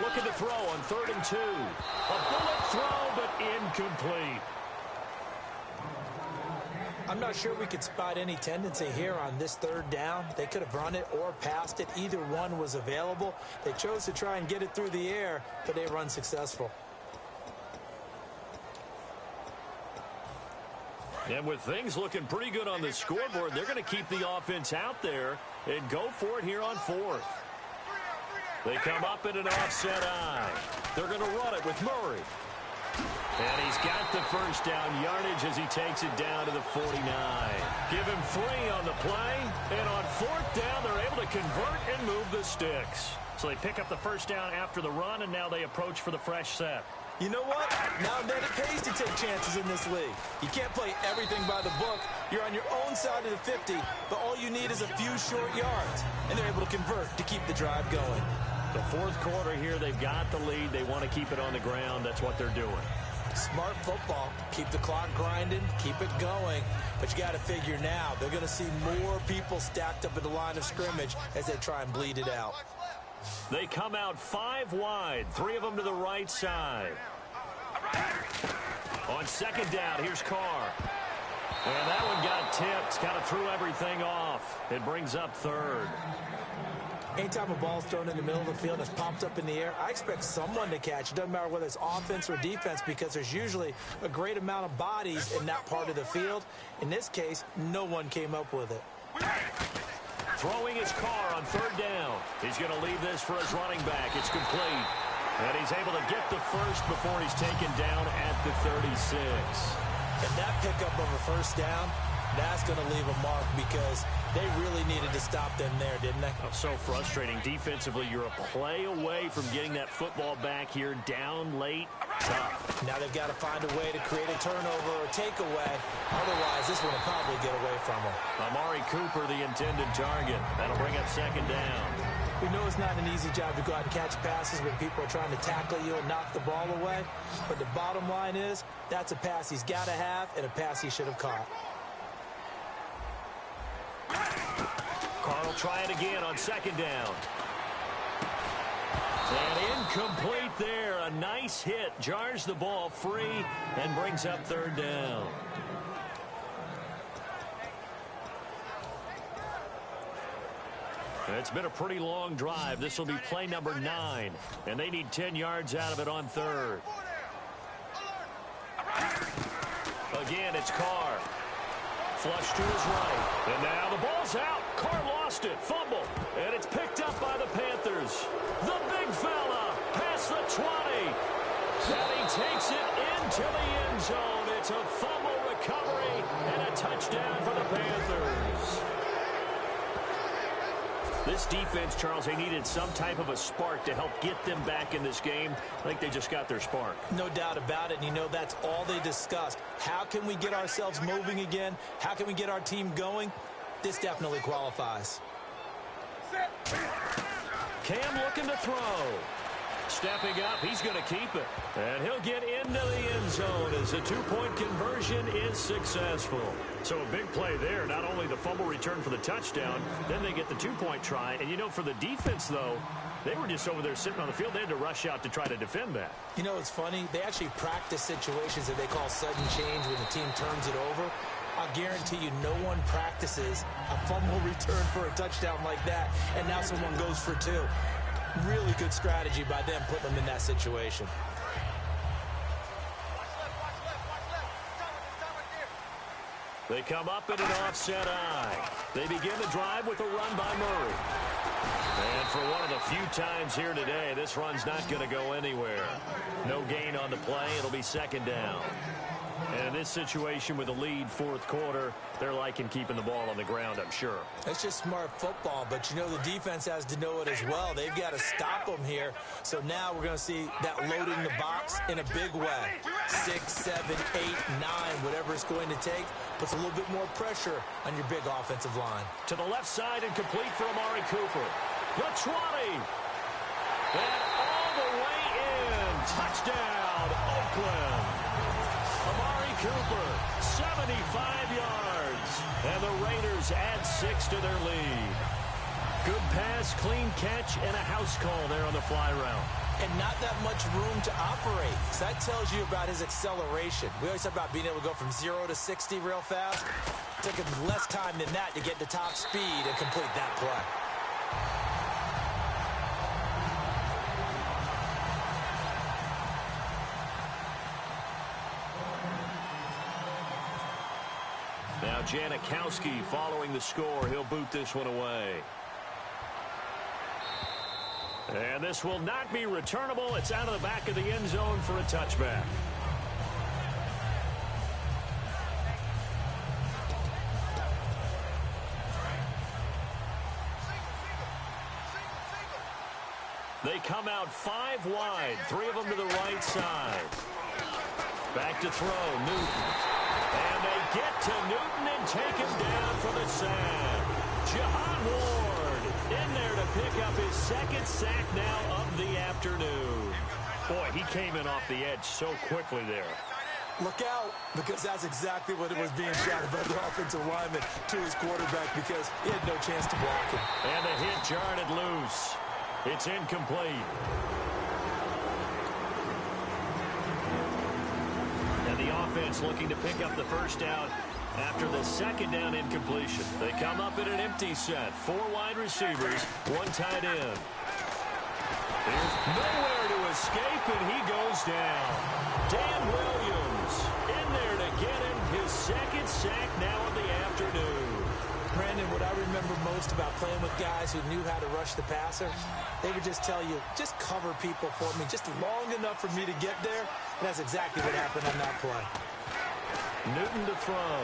looking to throw on 3rd and 2. A bullet throw, but incomplete. I'm not sure we could spot any tendency here on this 3rd down. They could have run it or passed it. Either one was available. They chose to try and get it through the air, but they were unsuccessful. And with things looking pretty good on the scoreboard, they're going to keep the offense out there and go for it here on 4th. They come up in an offset eye. They're going to run it with Murray. And he's got the first down yardage as he takes it down to the 49. Give him 3 on the play. And on 4th down, they're able to convert and move the sticks. So they pick up the first down after the run, and now they approach for the fresh set. You know what? Now then it pays to take chances in this league. You can't play everything by the book. You're on your own side of the 50, but all you need is a few short yards. And they're able to convert to keep the drive going. The 4th quarter here, they've got the lead. They want to keep it on the ground. That's what they're doing. Smart football. Keep the clock grinding. Keep it going. But you got to figure now, they're going to see more people stacked up at the line of scrimmage as they try and bleed it out. They come out 5 wide, 3 of them to the right side. On 2nd down, here's Carr. And that one got tipped, kind of threw everything off. It brings up 3rd. Anytime a ball's thrown in the middle of the field and it's popped up in the air, I expect someone to catch. It doesn't matter whether it's offense or defense because there's usually a great amount of bodies in that part of the field. In this case, no one came up with it. Throwing his Carr on 3rd down. He's going to leave this for his running back. It's complete. And he's able to get the first before he's taken down at the 36. And that pickup of a first down, that's going to leave a mark because they really needed to stop them there, didn't they? Oh, so frustrating. Defensively, you're a play away from getting that football back here down late. Tough. Now they've got to find a way to create a turnover or a takeaway. Otherwise, this one will probably get away from them. Amari Cooper, the intended target. That'll bring up 2nd down. We know it's not an easy job to go out and catch passes when people are trying to tackle you and knock the ball away. But the bottom line is, that's a pass he's got to have and a pass he should have caught. Carr will try it again on 2nd down. And incomplete there. A nice hit. Jars the ball free and brings up 3rd down. It's been a pretty long drive. This will be play number 9. And they need 10 yards out of it on 3rd. Again, it's Carr. Flush to his right. And now the ball's out. Carr lost it. Fumble. And it's picked up by the Panthers. The big fella past the 20. And he takes it into the end zone. It's a fumble recovery and a touchdown for the Panthers. This defense, Charles, they needed some type of a spark to help get them back in this game. I think they just got their spark. No doubt about it, and you know that's all they discussed. How can we get ourselves moving again? How can we get our team going? This definitely qualifies. Cam looking to throw. Stepping up, he's going to keep it. And he'll get into the end zone as the 2-point conversion is successful. So a big play there. Not only the fumble return for the touchdown, then they get the 2-point try. And, you know, for the defense, though, they were just over there sitting on the field. They had to rush out to try to defend that. You know, it's funny. They actually practice situations that they call sudden change when the team turns it over. I'll guarantee you no one practices a fumble return for a touchdown like that, and now someone goes for 2. Really good strategy by them putting them in that situation. They come up in an offset eye. They begin the drive with a run by Murray. And for one of the few times here today, this run's not going to go anywhere. No gain on the play. It'll be 2nd down. And in this situation with a lead 4th quarter, they're liking keeping the ball on the ground, I'm sure. That's just smart football, but you know the defense has to know it as well. They've got to stop them here. So now we're going to see that loading the box in a big way. 6, 7, 8, 9, whatever it's going to take, puts a little bit more pressure on your big offensive line. To the left side and complete for Amari Cooper. The 20. And all the way in. Touchdown, Oakland. Amari Cooper, 75 yards. And the Raiders add 6 to their lead. Good pass, clean catch, and a house call there on the fly route. and not that much room to operate. So that tells you about his acceleration. We always talk about being able to go from 0 to 60 real fast. It took him less time than that to get to top speed and complete that play. Now Janikowski following the score. He'll boot this one away. And this will not be returnable. It's out of the back of the end zone for a touchback. They come out 5 wide, 3 of them to the right side. Back to throw, Newton. And they get to Newton and take him down for the sack. Jahan Ward in there to pick up his 2nd sack now of the afternoon. Boy, he came in off the edge so quickly there. Look out, because that's exactly what it was being shouted by the offensive lineman to his quarterback, because he had no chance to block him. And the hit jarred it loose. It's incomplete. And the offense looking to pick up the first down after the 2nd down incompletion. They come up in an empty set. 4 wide receivers, 1 tight end. There's nowhere to escape, and he goes down. Dan Williams in there to get him his 2nd sack now of the afternoon. Brandon, what I remember most about playing with guys who knew how to rush the passer, they would just tell you, just cover people for me, just long enough for me to get there. And that's exactly what happened on that play. Newton to throw.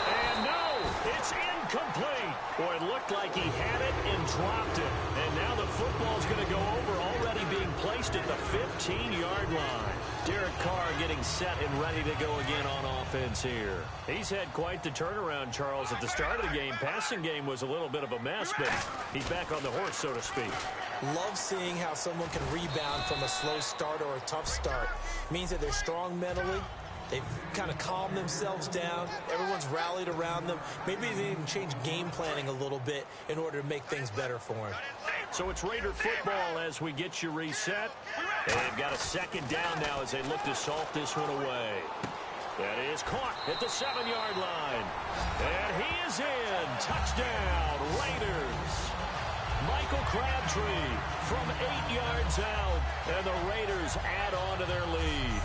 And no, it's incomplete. Boy, it looked like he had it and dropped it. And now the football's going to go over, already being placed at the 15-yard line. Derek Carr getting set and ready to go again on offense here. He's had quite the turnaround, Charles. At the start of the game, passing game was a little bit of a mess, but he's back on the horse, so to speak. Love seeing how someone can rebound from a slow start or a tough start. It means that they're strong mentally. They've kind of calmed themselves down. Everyone's rallied around them. Maybe they even change game planning a little bit in order to make things better for them. So it's Raider football as we get you reset. And they've got a 2nd down now as they look to salt this one away. That is caught at the 7-yard line. And he is in. Touchdown, Raiders. Michael Crabtree from 8 yards out. And the Raiders add on to their lead.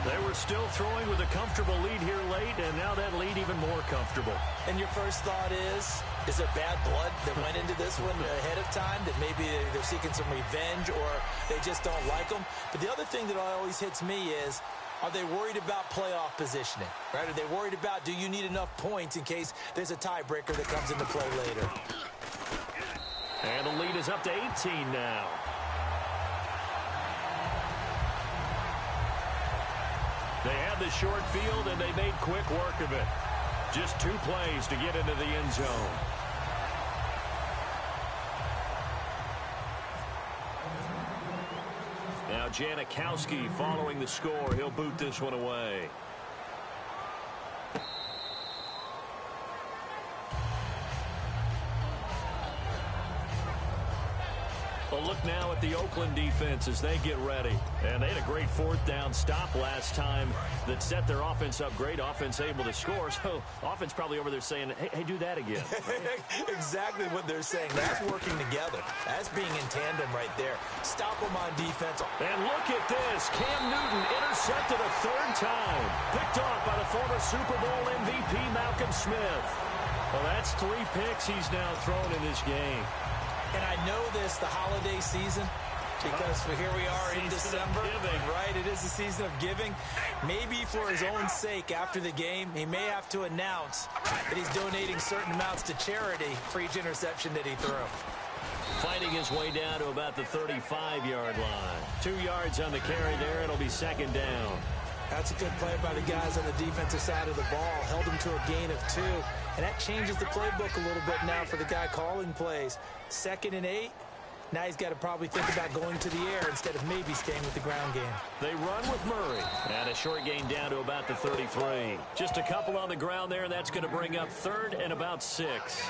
They were still throwing with a comfortable lead here late, and now that lead even more comfortable. And your first thought is there bad blood that went into this one ahead of time, that maybe they're seeking some revenge or they just don't like them? But the other thing that always hits me is, are they worried about playoff positioning? Right? Are they worried about, do you need enough points in case there's a tiebreaker that comes into play later? And the lead is up to 18 now. They had the short field, and they made quick work of it. Just 2 plays to get into the end zone. Now Janikowski following the score. He'll boot this one away. Well, look now at the Oakland defense as they get ready. And they had a great 4th down stop last time that set their offense up. Great offense able to score. So offense probably over there saying, hey, do that again. Exactly what they're saying. That's working together. That's being in tandem right there. Stop them on defense. And look at this. Cam Newton intercepted a 3rd time. Picked off by the former Super Bowl MVP Malcolm Smith. Well, that's 3 picks he's now thrown in this game. And I know this, the holiday season, because here we are in December, right? It is the season of giving. Maybe for his own sake, after the game, he may have to announce that he's donating certain amounts to charity for each interception that he threw. Fighting his way down to about the 35-yard line. 2 yards on the carry there. It'll be 2nd down. That's a good play by the guys on the defensive side of the ball. Held him to a gain of 2. And that changes the playbook a little bit now for the guy calling plays. 2nd and 8. Now he's got to probably think about going to the air instead of maybe staying with the ground game. They run with Murray. And a short gain down to about the 33. Just a couple on the ground there, and that's going to bring up 3rd and about 6.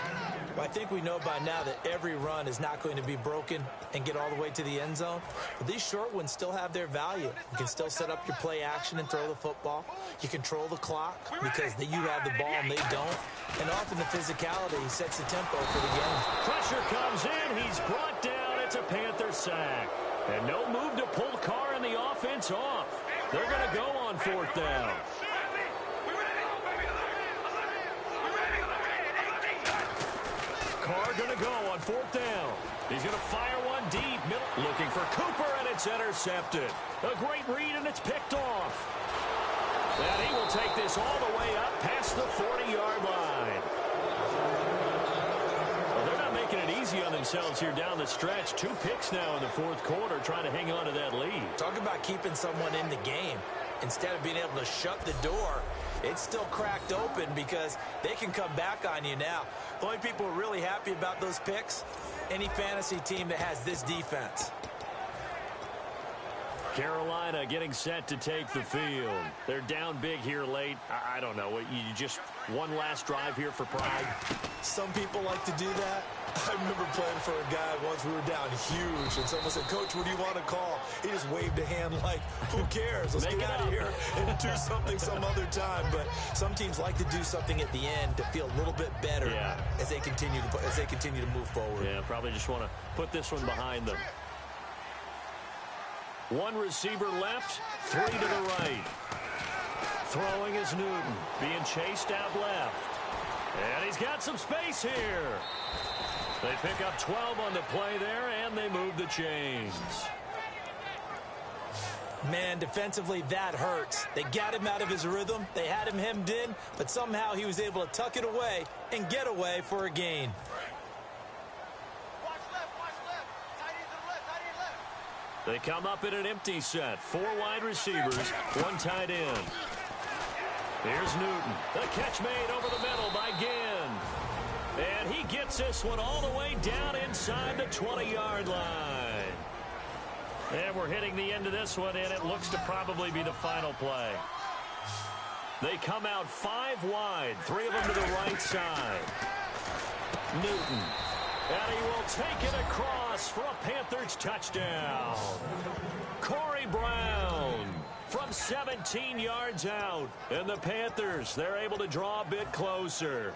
Well, I think we know by now that every run is not going to be broken and get all the way to the end zone. But these short ones still have their value. You can still set up your play action and throw the football. You control the clock because you have the ball and they don't. And often the physicality sets the tempo for the game. Pressure comes in. He's brought down. It's a Panther sack. And no move to pull Carr and the offense off. They're going to go on 4th down. Carr going to go on 4th down. He's going to fire one deep. Middle, looking for Cooper, and it's intercepted. A great read, and it's picked off. And he will take this all the way up past the 40-yard line. Well, they're not making it easy on themselves here down the stretch. 2 picks now in the 4th quarter, trying to hang on to that lead. Talk about keeping someone in the game. Instead of being able to shut the door, it's still cracked open because they can come back on you now. The only people who are really happy about those picks, any fantasy team that has this defense. Carolina getting set to take the field. They're down big here late. I don't know. You just one last drive here for pride? Some people like to do that. I remember playing for a guy once. We were down huge, and someone said, "Coach, what do you want to call?" He just waved a hand like, "Who cares? Let's get out of here and do something some other time." But some teams like to do something at the end to feel a little bit better as they continue to move forward. Yeah, probably just want to put this one behind them. 1 receiver left, 3 to the right. Throwing is Newton, being chased out left. And he's got some space here. They pick up 12 on the play there, and they move the chains. Man, defensively, that hurts. They got him out of his rhythm. They had him hemmed in, but somehow he was able to tuck it away and get away for a gain. They come up in an empty set. 4 wide receivers, 1 tight end. Here's Newton. The catch made over the middle by Ginn. And he gets this one all the way down inside the 20-yard line. And we're hitting the end of this one, and it looks to probably be the final play. They come out 5 wide, 3 of them to the right side. Newton. And he will take it across for a Panthers touchdown. Corey Brown from 17 yards out. And the Panthers, they're able to draw a bit closer.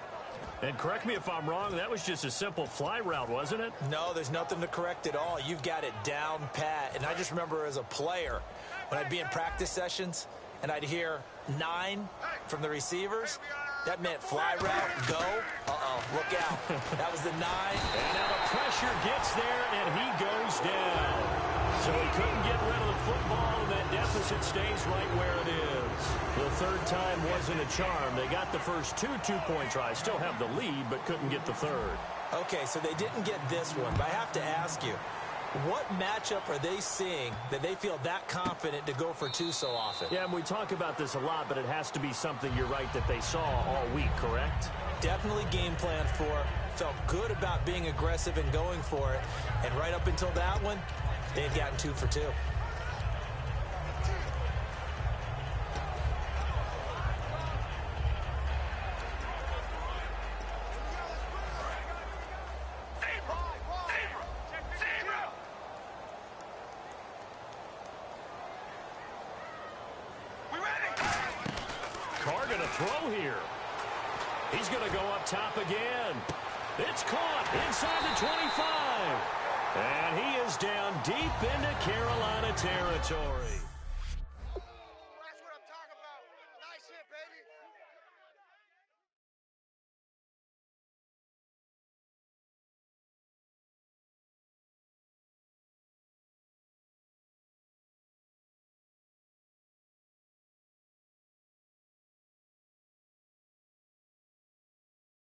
And correct me if I'm wrong, that was just a simple fly route, wasn't it? No, there's nothing to correct at all. You've got it down pat. And I just remember as a player, when I'd be in practice sessions and I'd hear 9 from the receivers, that meant fly route, go. Uh-oh, look out. That was the 9. And now the pressure gets there, and he goes down. So he couldn't get rid of the football, and that deficit stays right where it is. The 3rd time wasn't a charm. They got the first 2 two-point tries. Still have the lead, but couldn't get the 3rd. Okay, so they didn't get this one, but I have to ask you, what matchup are they seeing that they feel that confident to go for 2 so often? Yeah, and we talk about this a lot, but it has to be something, you're right, that they saw all week, correct? Definitely game planned for it. Felt good about being aggressive and going for it. And right up until that one, they had gotten 2 for 2. Carr going to throw here. He's going to go up top again. It's caught inside the 25. And he is down deep into Carolina territory.